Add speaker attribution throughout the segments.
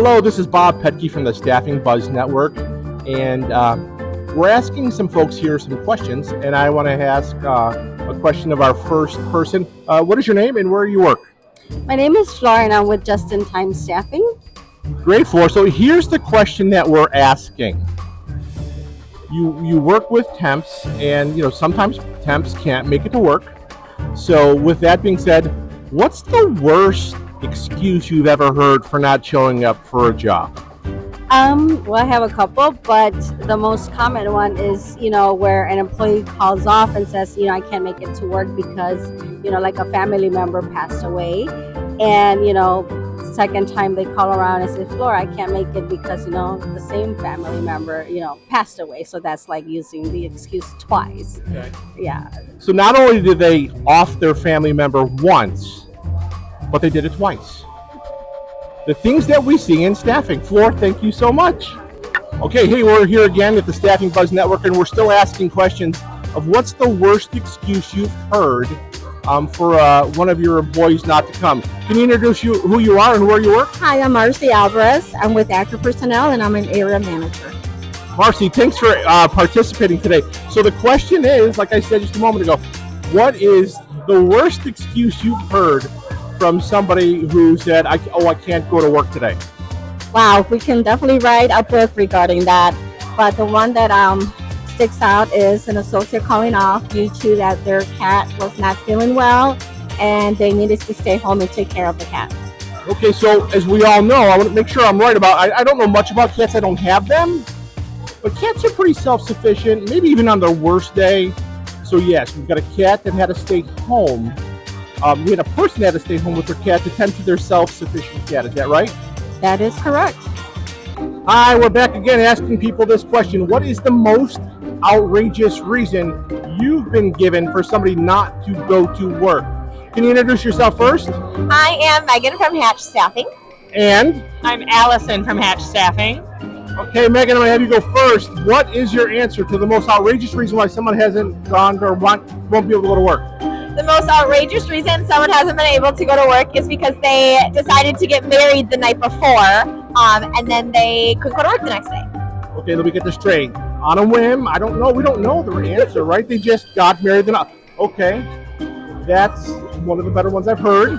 Speaker 1: Hello, this is Bob Petke from the Staffing Buzz Network, and we're asking some folks here some questions, and I want to ask a question of our first person. What is your name and where you work?
Speaker 2: My name is Flora and I'm with Just in Time Staffing.
Speaker 1: Great, Flora. So here's the question that we're asking. You work with temps, and sometimes temps can't make it to work. So with that being said, what's the worst excuse you've ever heard for not showing up for a job?
Speaker 2: Well, I have a couple, but the most common one is, where an employee calls off and says, I can't make it to work because, like a family member passed away. And, second time they call around and say, Flora, I can't make it because, the same family member, passed away. So that's like using the excuse twice.
Speaker 1: Okay.
Speaker 2: Yeah.
Speaker 1: So not only did they off their family member once, but they did it twice. The things that we see in staffing. Floor, thank you so much. Okay, hey, we're here again at the Staffing Buzz Network, and we're still asking questions of what's the worst excuse you've heard for one of your employees not to come. Can you introduce who you are and where you work?
Speaker 3: Hi, I'm Marcy Alvarez. I'm with Actor Personnel, and I'm an area manager.
Speaker 1: Marcy, thanks for participating today. So the question is, like I said just a moment ago, what is the worst excuse you've heard from somebody who said, I can't go to work today?
Speaker 3: Wow, we can definitely write a book regarding that. But the one that sticks out is an associate calling off due to that their cat was not feeling well and they needed to stay home and take care of the cat.
Speaker 1: Okay, so as we all know, I want to make sure I'm right about, I don't know much about cats, I don't have them, but cats are pretty self-sufficient, maybe even on their worst day. So yes, we've got a cat that had to stay home. We had a person that had to stay home with their cat to tend to their self-sufficient cat. Is that right?
Speaker 3: That is correct.
Speaker 1: Hi, we're back again asking people this question. What is the most outrageous reason you've been given for somebody not to go to work? Can you introduce yourself first?
Speaker 4: I am Megan from Hatch Staffing.
Speaker 1: And?
Speaker 5: I'm Allison from Hatch Staffing.
Speaker 1: Okay, Megan, I'm going to have you go first. What is your answer to the most outrageous reason why someone hasn't gone or won't be able to go to work?
Speaker 4: The most outrageous reason someone hasn't been able to go to work is because they decided to get married the night before, and then they couldn't go to work the next day.
Speaker 1: Okay, let me get this straight. On a whim, I don't know. We don't know the answer, right? They just got married the night. Okay, that's one of the better ones I've heard.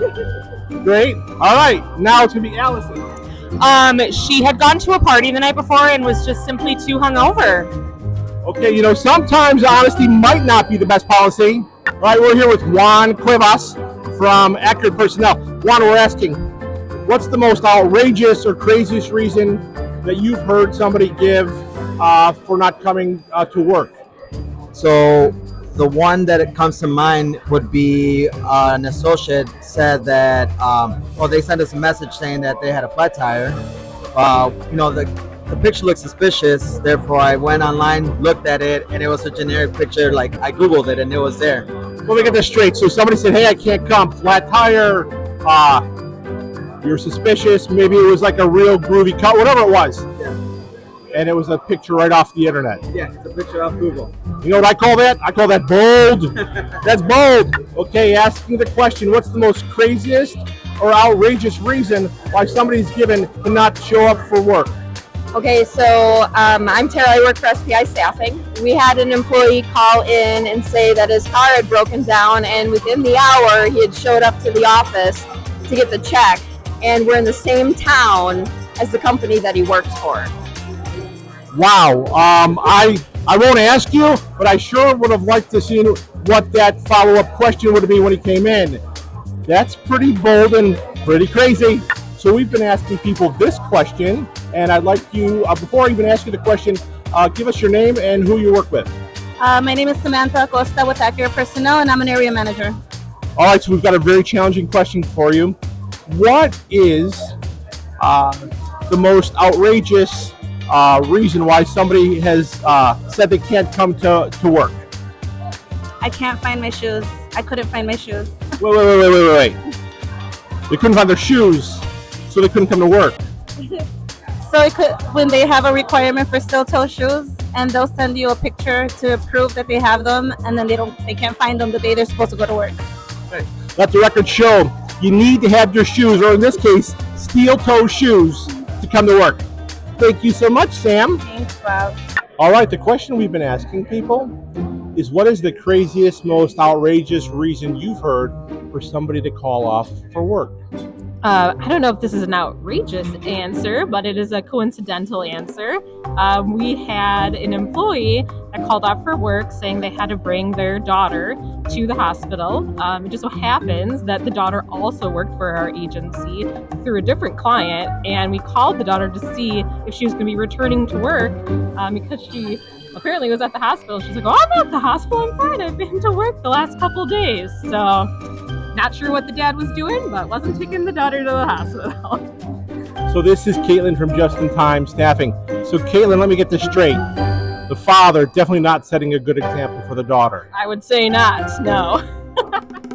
Speaker 1: Great. All right, now it's going to be Allison.
Speaker 5: She had gone to a party the night before and was just simply too hungover.
Speaker 1: Okay, sometimes honesty might not be the best policy. All right, we're here with Juan Cuevas from Actor Personnel. Juan, we're asking, what's the most outrageous or craziest reason that you've heard somebody give for not coming to work?
Speaker 6: So the one that comes to mind would be an associate said that, they sent us a message saying that they had a flat tire. The picture looked suspicious, therefore I went online, looked at it, and it was a generic picture. Like, I Googled it and it was there.
Speaker 1: Let me get this straight. So somebody said, hey, I can't come, flat tire, you're suspicious, maybe it was like a real groovy cut, whatever it was.
Speaker 6: Yeah.
Speaker 1: And it was a picture right off the internet.
Speaker 6: Yeah, it's a picture off Google.
Speaker 1: You know what I call that? I call that bold. That's bold. Okay, asking the question, what's the most craziest or outrageous reason why somebody's given to not show up for work?
Speaker 4: Okay, so I'm Tara. I work for SPI Staffing. We had an employee call in and say that his car had broken down, and within the hour he had showed up to the office to get the check, and we're in the same town as the company that he works for.
Speaker 1: Wow. I won't ask you, but I sure would have liked to see what that follow-up question would be when he came in. That's pretty bold and pretty crazy. So we've been asking people this question, and I'd like you, before I even ask you the question, give us your name and who you work with.
Speaker 3: My name is Samantha Acosta with Actor Personnel, and I'm an area manager.
Speaker 1: All right, so we've got a very challenging question for you. What is the most outrageous reason why somebody has said they can't come to work?
Speaker 3: I can't find my shoes. I couldn't find my shoes.
Speaker 1: Wait. They couldn't find their shoes, so they couldn't come to work.
Speaker 3: So when they have a requirement for steel-toe shoes, and they'll send you a picture to prove that they have them, and then they can't find them the day they're supposed to go to work.
Speaker 1: Okay. Let the record show you need to have your shoes, or in this case, steel-toe shoes, to come to work. Thank you so much, Sam.
Speaker 3: Thanks, Bob.
Speaker 1: All right, the question we've been asking people is, what is the craziest, most outrageous reason you've heard for somebody to call off for work?
Speaker 5: I don't know if this is an outrageous answer, but it is a coincidental answer. We had an employee that called off for work saying they had to bring their daughter to the hospital. It just so happens that the daughter also worked for our agency through a different client, and we called the daughter to see if she was going to be returning to work because she apparently was at the hospital. She's like, "Oh, I'm at the hospital, I'm fine. I've been to work the last couple days." So not sure what the dad was doing, but wasn't taking the daughter to the hospital.
Speaker 1: So this is Caitlin from Just in Time Staffing. So Caitlin, let me get this straight. The father definitely not setting a good example for the daughter.
Speaker 5: I would say not, no.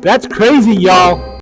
Speaker 1: That's crazy, y'all.